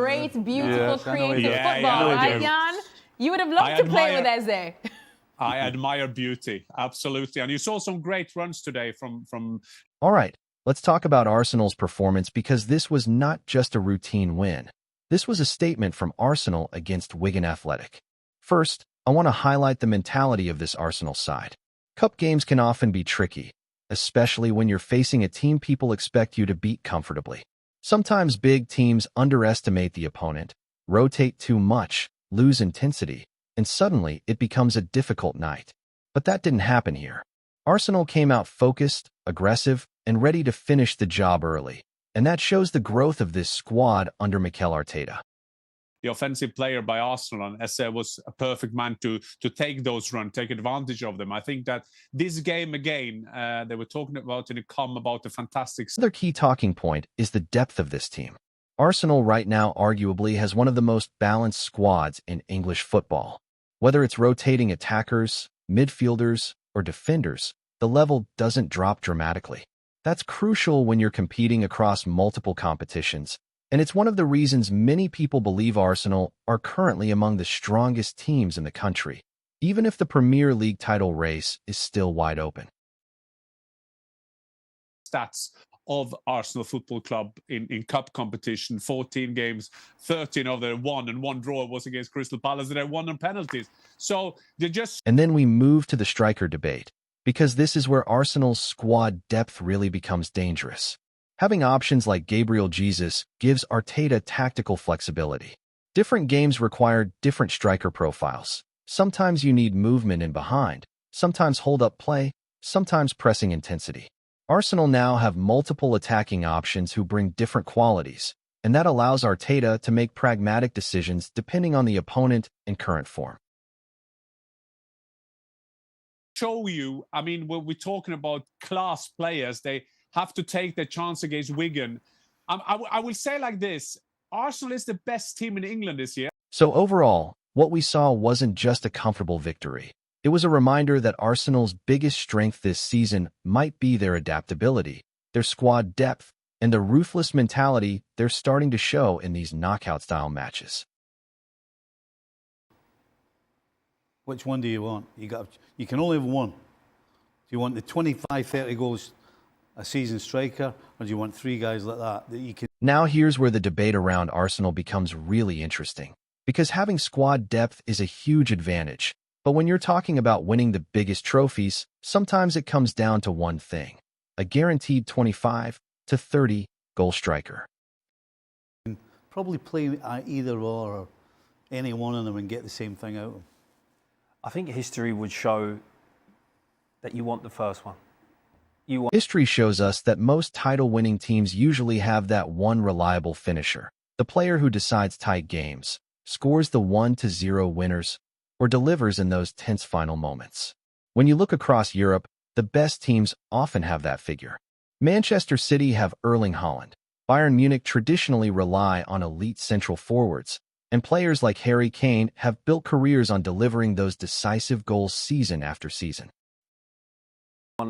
great, beautiful, creative Yeah, football, I right, do. Jan? You would have loved to play with Eze. I admire beauty, absolutely. And you saw some great runs today from. All right, let's talk about Arsenal's performance because this was not just a routine win. This was a statement from Arsenal against Wigan Athletic. First, I want to highlight the mentality of this Arsenal side. Cup games can often be tricky, especially when you're facing a team people expect you to beat comfortably. Sometimes big teams underestimate the opponent, rotate too much, lose intensity, and suddenly it becomes a difficult night. But that didn't happen here. Arsenal came out focused, aggressive, and ready to finish the job early, and that shows the growth of this squad under Mikel Arteta. The offensive player by Arsenal, and Eze was a perfect man to take those runs, take advantage of them. I think that this game again, they were talking about in a com about the fantastic. Another key talking point is the depth of this team. Arsenal right now arguably has one of the most balanced squads in English football. Whether it's rotating attackers, midfielders, or defenders, the level doesn't drop dramatically. That's crucial when you're competing across multiple competitions, and it's one of the reasons many people believe Arsenal are currently among the strongest teams in the country, even if the Premier League title race is still wide open. Stats of Arsenal Football Club in cup competition: 14 games, 13 of them won, and one draw was against Crystal Palace, and they won on penalties. So they just. And then we move to the striker debate, because this is where Arsenal's squad depth really becomes dangerous. Having options like Gabriel Jesus gives Arteta tactical flexibility. Different games require different striker profiles. Sometimes you need movement in behind, sometimes hold-up play, sometimes pressing intensity. Arsenal now have multiple attacking options who bring different qualities, and that allows Arteta to make pragmatic decisions depending on the opponent and current form. Show you, I mean, when we're talking about class players, they have to take their chance against Wigan. I will say like this: Arsenal is the best team in England this year. So overall, what we saw wasn't just a comfortable victory. It was a reminder that Arsenal's biggest strength this season might be their adaptability, their squad depth, and the ruthless mentality they're starting to show in these knockout-style matches. Which one do you want? You can only have one. Do you want the 25, 30 goals a season striker, or do you want three guys like that you can... Now here's where the debate around Arsenal becomes really interesting, because having squad depth is a huge advantage. But when you're talking about winning the biggest trophies, sometimes it comes down to one thing: a guaranteed 25 to 30 goal striker. Probably play either or any one of them and get the same thing out of them. I think history would show that you want the first one. History shows us that most title-winning teams usually have that one reliable finisher, the player who decides tight games, scores the 1-0 winners, or delivers in those tense final moments. When you look across Europe, the best teams often have that figure. Manchester City have Erling Haaland. Bayern Munich traditionally rely on elite central forwards, and players like Harry Kane have built careers on delivering those decisive goals season after season.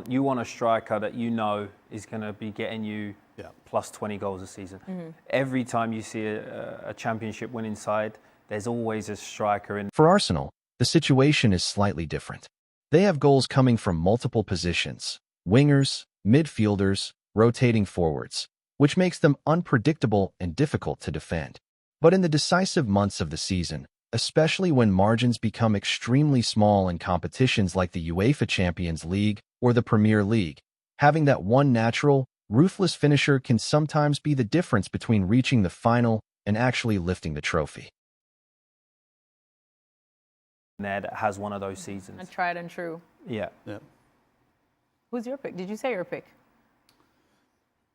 You want a striker that you know is going to be getting you plus 20 goals a season. Mm-hmm. Every time you see a championship winning side, there's always a striker in. For Arsenal, the situation is slightly different. They have goals coming from multiple positions: wingers, midfielders, rotating forwards, which makes them unpredictable and difficult to defend. But in the decisive months of the season, especially when margins become extremely small in competitions like the UEFA Champions League or the Premier League, having that one natural, ruthless finisher can sometimes be the difference between reaching the final and actually lifting the trophy. There that has one of those seasons. A tried and true. Yeah. Who's your pick? Did you say your pick?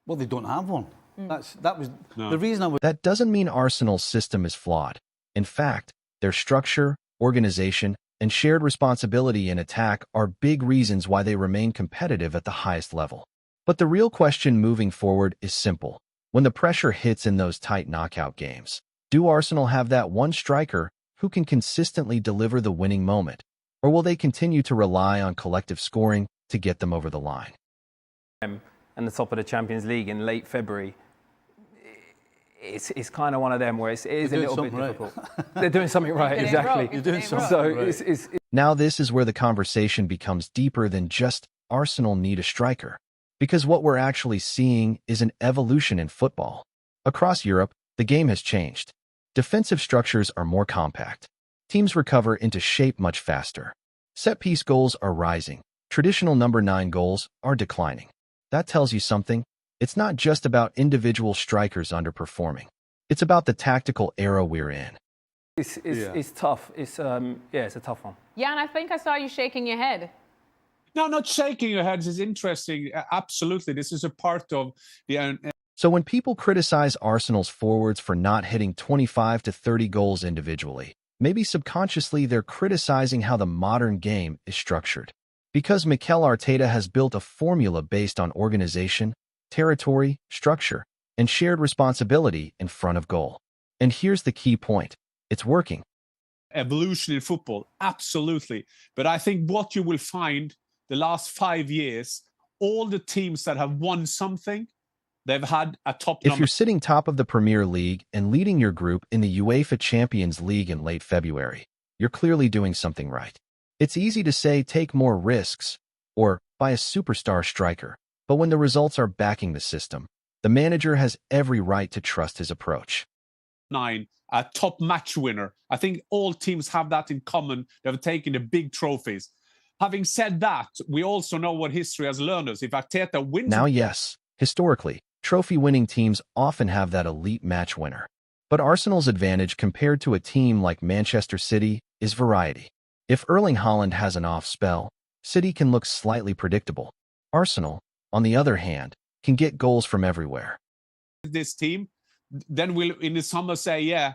Well, they don't have one. That was the reason I was... That doesn't mean Arsenal's system is flawed. In fact, their structure, organization, and shared responsibility in attack are big reasons why they remain competitive at the highest level. But the real question moving forward is simple. When the pressure hits in those tight knockout games, do Arsenal have that one striker who can consistently deliver the winning moment, or will they continue to rely on collective scoring to get them over the line? And the top of the Champions League in late February, it's kind of one of them where it is a They're little doing bit something difficult. They're doing something right, It ain't exactly. broke. You're doing It ain't something broke. So right. it's Now this is where the conversation becomes deeper than just Arsenal need a striker. Because what we're actually seeing is an evolution in football. Across Europe, the game has changed. Defensive structures are more compact. Teams recover into shape much faster. Set-piece goals are rising. Traditional number 9 goals are declining. That tells you something. It's not just about individual strikers underperforming. It's about the tactical era we're in. it's tough. It's a tough one. Yeah, and I think I saw you shaking your head. No, not shaking your heads is interesting. Absolutely. This is a part of the So when people criticize Arsenal's forwards for not hitting 25 to 30 goals individually, maybe subconsciously they're criticizing how the modern game is structured. Because Mikel Arteta has built a formula based on organization, territory, structure, and shared responsibility in front of goal. And here's the key point. It's working. evolution in football. Absolutely. But I think what you will find the last 5 years, all the teams that have won something, they've had a top If number. you're sitting top of the Premier League and leading your group in the UEFA Champions League in late February, you're clearly doing something right. It's easy to say take more risks or buy a superstar striker, but when the results are backing the system, the manager has every right to trust his approach. 9, a top match winner. I think all teams have that in common. They've taken the big trophies. Having said that, we also know what history has learned us. If Arteta wins... Now, yes, historically, trophy-winning teams often have that elite match winner. But Arsenal's advantage compared to a team like Manchester City is variety. If Erling Haaland has an off spell, City can look slightly predictable. Arsenal, on the other hand, can get goals from everywhere. This team, then we'll in the summer say, yeah,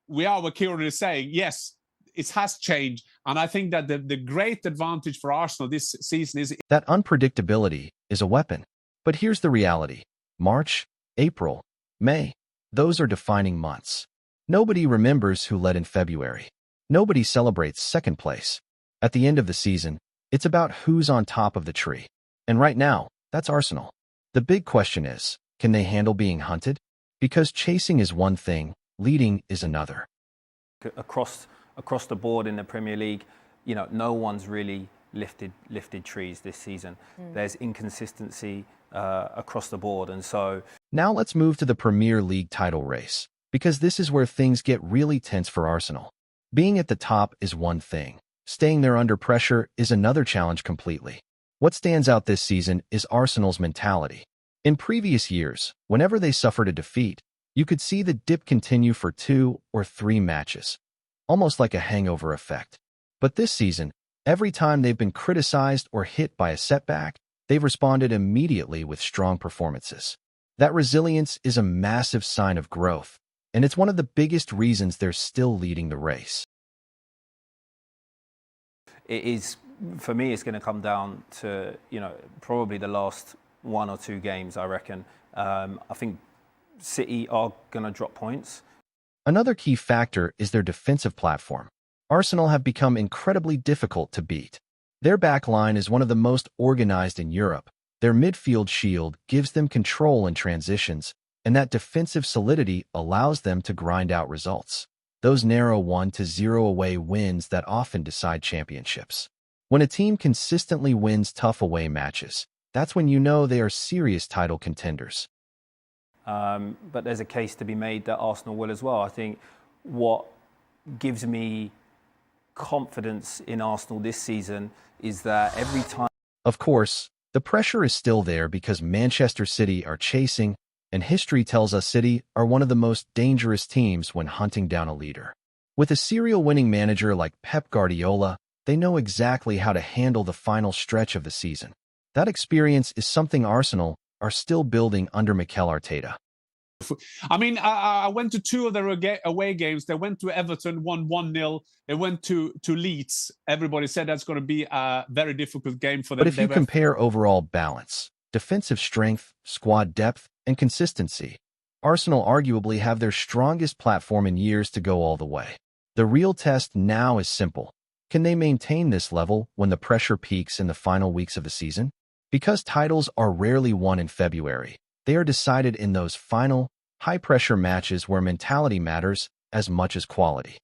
we are what Kieran is saying. Yes, it has changed. And I think that the great advantage for Arsenal this season is... That unpredictability is a weapon. But here's the reality. March, April, May, those are defining months. Nobody remembers who led in February. Nobody celebrates second place. At the end of the season, it's about who's on top of the tree. And right now, that's Arsenal. The big question is, can they handle being hunted? Because chasing is one thing, leading is another. Across the board in the Premier League, no one's really lifted trees this season. There's inconsistency across the board, and so... Now let's move to the Premier League title race, because this is where things get really tense for Arsenal. Being at the top is one thing. Staying there under pressure is another challenge completely. What stands out this season is Arsenal's mentality. In previous years, whenever they suffered a defeat, you could see the dip continue for 2 or 3 matches, almost like a hangover effect. But this season, every time they've been criticized or hit by a setback, they've responded immediately with strong performances. That resilience is a massive sign of growth, and it's one of the biggest reasons they're still leading the race. It is, for me, it's going to come down to, probably the last 1 or 2 games, I reckon. I think City are going to drop points. Another key factor is their defensive platform. Arsenal have become incredibly difficult to beat. Their back line is one of the most organized in Europe. Their midfield shield gives them control in transitions, and that defensive solidity allows them to grind out results. Those narrow 1-0 away wins that often decide championships. When a team consistently wins tough away matches, that's when you know they are serious title contenders. But there's a case to be made that Arsenal will as well. I think what gives me confidence in Arsenal this season is that every time... Of course, the pressure is still there because Manchester City are chasing, and history tells us City are one of the most dangerous teams when hunting down a leader. With a serial winning manager like Pep Guardiola, they know exactly how to handle the final stretch of the season. That experience is something Arsenal are still building under Mikel Arteta. I mean, I went to 2 of their away games. They went to Everton, won 1-0. They went to Leeds. Everybody said that's going to be a very difficult game for them. But if you compare overall balance, defensive strength, squad depth, and consistency, Arsenal arguably have their strongest platform in years to go all the way. The real test now is simple. Can they maintain this level when the pressure peaks in the final weeks of the season? Because titles are rarely won in February, they are decided in those final high-pressure matches where mentality matters as much as quality.